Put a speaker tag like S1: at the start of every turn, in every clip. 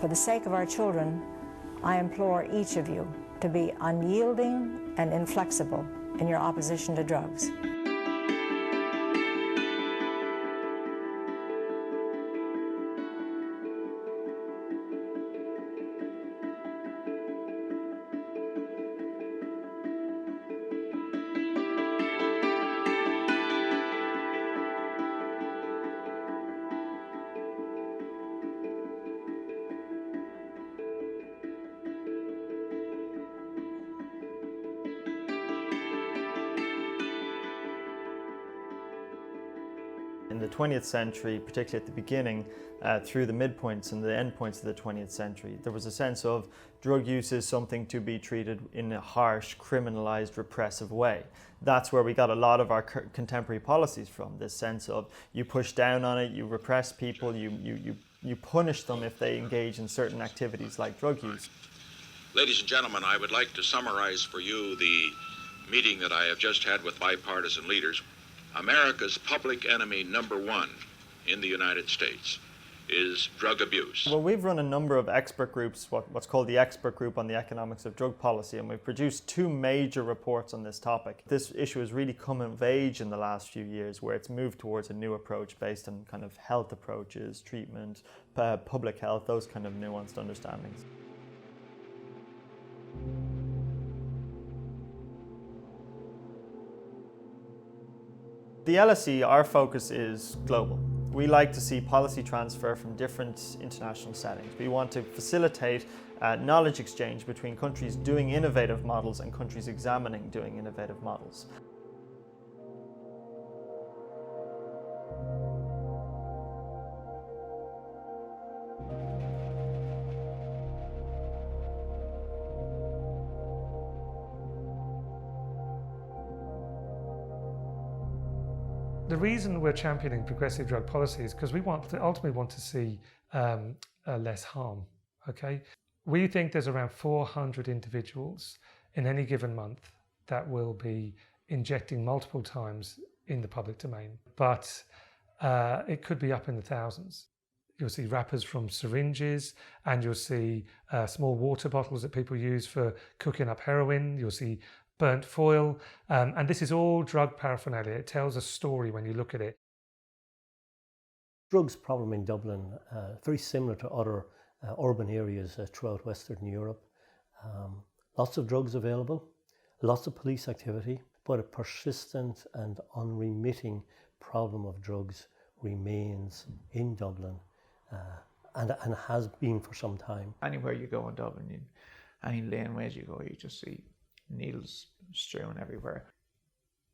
S1: For the sake of our children, I implore each of you to be unyielding and inflexible in your opposition to drugs.
S2: In the 20th century, particularly at the beginning, through the midpoints and the endpoints of the 20th century, there was a sense of drug use is something to be treated in a harsh, criminalized, repressive way. That's where we got a lot of our contemporary policies from, this sense of you push down on it, you repress people, you punish them if they engage in certain activities like drug use.
S3: Ladies and gentlemen, I would like to summarize for you the meeting that I have just had with bipartisan leaders. America's public enemy #1 in the United States is drug abuse.
S2: Well, we've run a number of expert groups, what's called the Expert Group on the Economics of Drug Policy, and we've produced 2 major reports on this topic. This issue has really come of age in the last few years, where it's moved towards a new approach based on kind of health approaches, treatment, public health, those kind of nuanced understandings. The LSE, our focus is global. We like to see policy transfer from different international settings. We want to facilitate knowledge exchange between countries doing innovative models and countries examining doing innovative models.
S4: The reason we're championing progressive drug policy is because we ultimately want to see less harm, okay? We think there's around 400 individuals in any given month that will be injecting multiple times in the public domain, but it could be up in the thousands. You'll see wrappers from syringes, and you'll see small water bottles that people use for cooking up heroin. You'll see burnt foil, and this is all drug paraphernalia. It tells a story when you look at it.
S5: Drugs problem in Dublin, very similar to other urban areas throughout Western Europe. Lots of drugs available, lots of police activity, but a persistent and unremitting problem of drugs remains in Dublin and has been for some time.
S6: Anywhere you go in Dublin, any laneways you go, you just see needles strewn everywhere.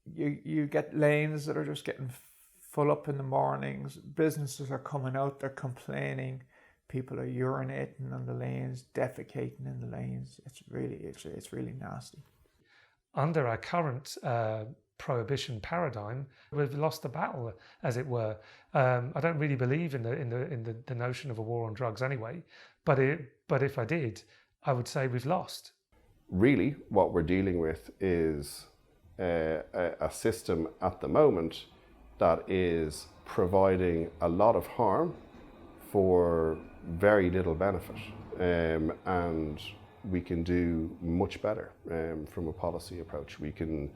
S6: You get lanes that are just getting full up in the mornings. Businesses are coming out, they're complaining. People are urinating on the lanes, defecating in the lanes. It's really nasty. Under our current prohibition paradigm, we've lost the battle, as it were. I don't really believe in the notion of a war on drugs anyway, but if I did, I would say we've lost.
S7: Really, what we're dealing with is a system at the moment that is providing a lot of harm for very little benefit, and we can do much better from a policy approach. We can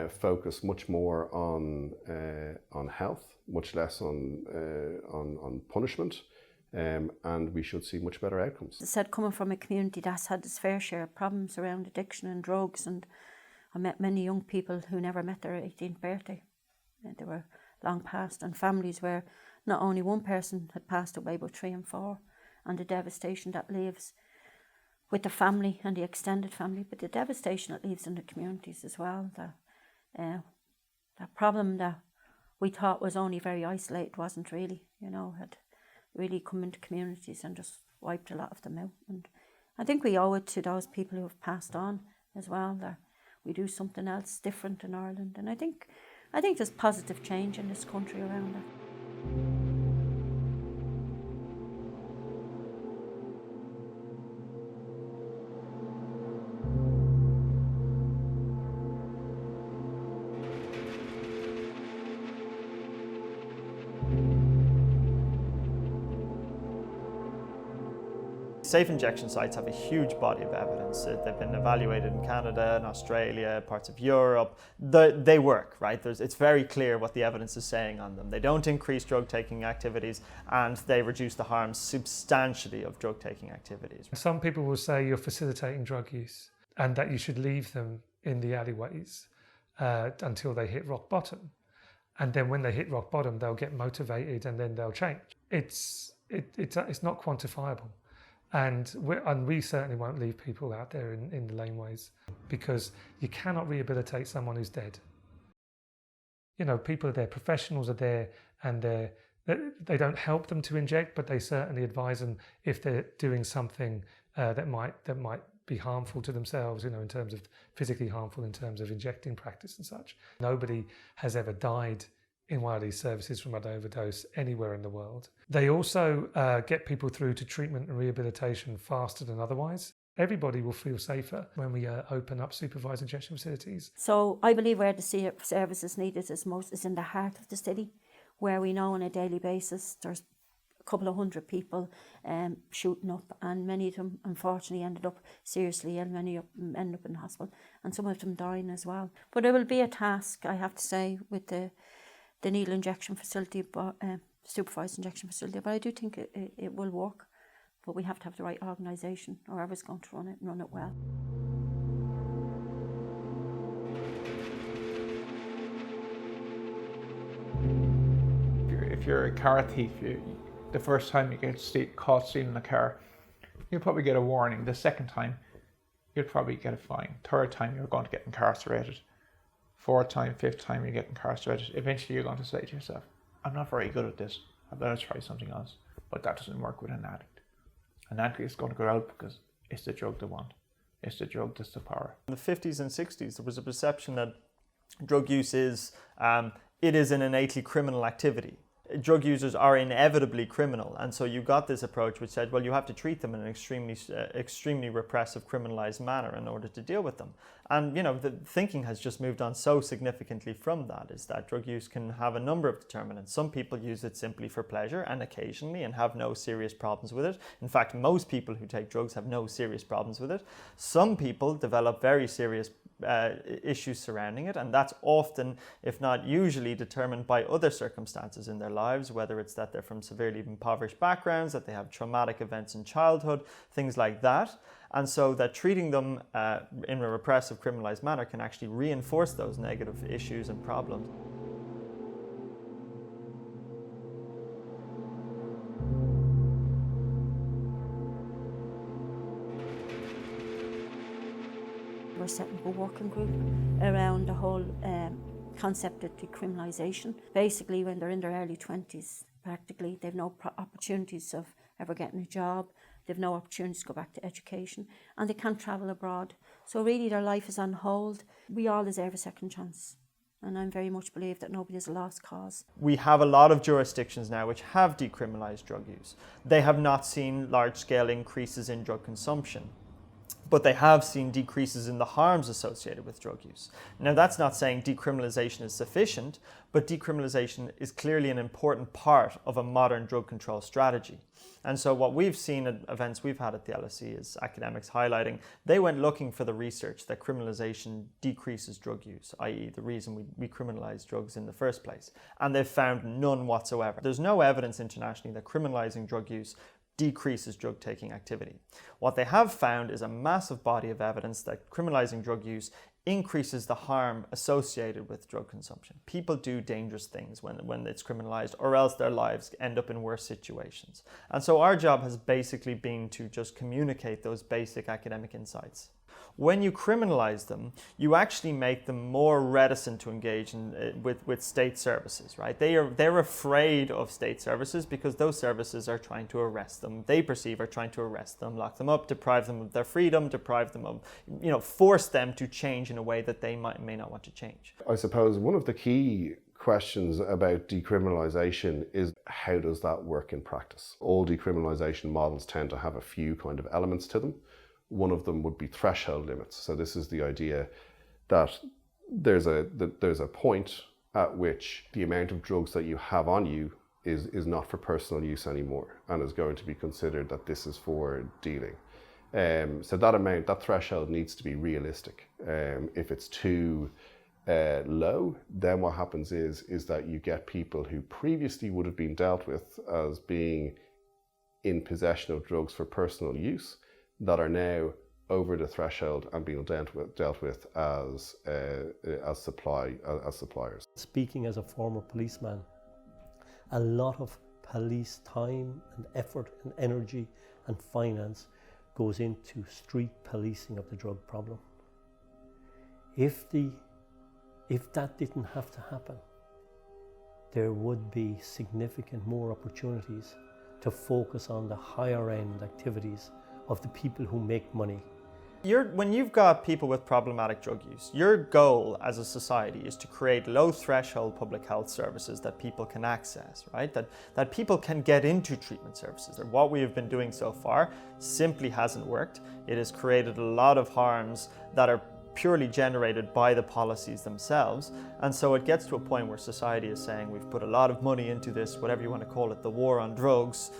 S7: focus much more on health, much less on punishment. And we should see much better outcomes.
S8: As I said, coming from a community that's had its fair share of problems around addiction and drugs, and I met many young people who never met their 18th birthday. They were long past, and families where not only one person had passed away, but 3 and 4, and the devastation that leaves with the family and the extended family, but the devastation it leaves in the communities as well. That problem that we thought was only very isolated wasn't really, had really come into communities and just wiped a lot of them out. And I think we owe it to those people who have passed on as well, that we do something else different in Ireland. And I think there's positive change in this country around it.
S2: Safe injection sites have a huge body of evidence. They've been evaluated in Canada and Australia, parts of Europe. They work, right? It's very clear what the evidence is saying on them. They don't increase drug-taking activities, and they reduce the harms substantially of drug-taking activities.
S4: Some people will say you're facilitating drug use and that you should leave them in the alleyways until they hit rock bottom. And then when they hit rock bottom, they'll get motivated and then they'll change. It's not quantifiable. And we certainly won't leave people out there in the laneways, because you cannot rehabilitate someone who's dead. You know, people are there, professionals are there, and they don't help them to inject, but they certainly advise them if they're doing something that might be harmful to themselves, you know, in terms of physically harmful, in terms of injecting practice and such. Nobody has ever died in one of these services from an overdose anywhere in the world. They also get people through to treatment and rehabilitation faster than otherwise. Everybody will feel safer when we open up supervised injection facilities.
S8: So I believe where the services needed is most is in the heart of the city, where we know on a daily basis there's a couple of hundred people shooting up, and many of them unfortunately ended up seriously ill, many end up in hospital, and some of them dying as well. But it will be a task, I have to say, with the needle injection facility, supervised injection facility, but I do think it will work. But we have to have the right organisation, or whoever's going to run it and run it well.
S6: If you're a car thief, the first time you get caught stealing a car, you'll probably get a warning. The second time, you'll probably get a fine. Third time, you're going to get incarcerated. Fourth time, fifth time, you get incarcerated. Eventually, you're going to say to yourself, I'm not very good at this. I better try something else. But that doesn't work with an addict. An addict is going to go out because it's the drug they want. It's the drug that's the power.
S2: In the 50s and 60s, there was a perception that drug use is an innately criminal activity. Drug users are inevitably criminal, and so you got this approach which said, well, you have to treat them in an extremely repressive, criminalized manner in order to deal with them. And you know, the thinking has just moved on so significantly from that, is that drug use can have a number of determinants. Some people use it simply for pleasure and occasionally and have no serious problems with it. In fact, most people who take drugs have no serious problems with it. Some people develop very serious issues surrounding it, and that's often, if not usually, determined by other circumstances in their lives, whether it's that they're from severely impoverished backgrounds, that they have traumatic events in childhood, things like that. And so that treating them in a repressive, criminalized manner can actually reinforce those negative issues and problems.
S8: We're setting up a working group around the whole concept of decriminalisation. Basically, when they're in their early 20s, practically, they've no opportunities of ever getting a job, they've no opportunities to go back to education, and they can't travel abroad. So really their life is on hold. We all deserve a second chance. And I very much believe that nobody is a lost cause.
S2: We have a lot of jurisdictions now which have decriminalised drug use. They have not seen large-scale increases in drug consumption, but they have seen decreases in the harms associated with drug use. Now, that's not saying decriminalisation is sufficient, but decriminalisation is clearly an important part of a modern drug control strategy. And so what we've seen at events we've had at the LSE is academics highlighting, they went looking for the research that criminalisation decreases drug use, i.e. the reason we criminalise drugs in the first place. And they've found none whatsoever. There's no evidence internationally that criminalising drug use decreases drug-taking activity. What they have found is a massive body of evidence that criminalising drug use increases the harm associated with drug consumption. People do dangerous things when it's criminalised, or else their lives end up in worse situations. And so our job has basically been to just communicate those basic academic insights. When you criminalize them, you actually make them more reticent to engage with state services, right? They're afraid of state services because those services are trying to arrest them. They perceive are trying to arrest them, lock them up, deprive them of their freedom, deprive them of, force them to change in a way that they may not want to change.
S7: I suppose one of the key questions about decriminalisation is, how does that work in practice? All decriminalisation models tend to have a few kind of elements to them. One of them would be threshold limits. So this is the idea that there's a point at which the amount of drugs that you have on you is not for personal use anymore and is going to be considered that this is for dealing. So that threshold needs to be realistic. If it's too low, then what happens is that you get people who previously would have been dealt with as being in possession of drugs for personal use that are now over the threshold and being dealt with as suppliers.
S5: Speaking as a former policeman, a lot of police time and effort and energy and finance goes into street policing of the drug problem. If that didn't have to happen, there would be significant more opportunities to focus on the higher end activities of the people who make money.
S2: When you've got people with problematic drug use, your goal as a society is to create low threshold public health services that people can access, right? That people can get into treatment services. And what we have been doing so far simply hasn't worked. It has created a lot of harms that are purely generated by the policies themselves. And so it gets to a point where society is saying we've put a lot of money into this, whatever you want to call it, the war on drugs,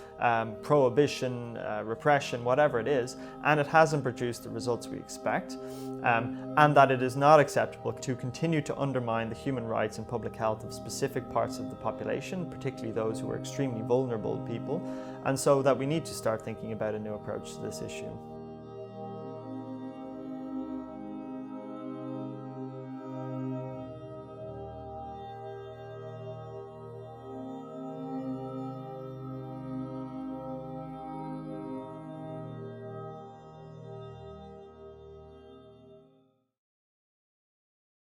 S2: prohibition, repression, whatever it is, and it hasn't produced the results we expect, and that it is not acceptable to continue to undermine the human rights and public health of specific parts of the population, particularly those who are extremely vulnerable people, and so that we need to start thinking about a new approach to this issue.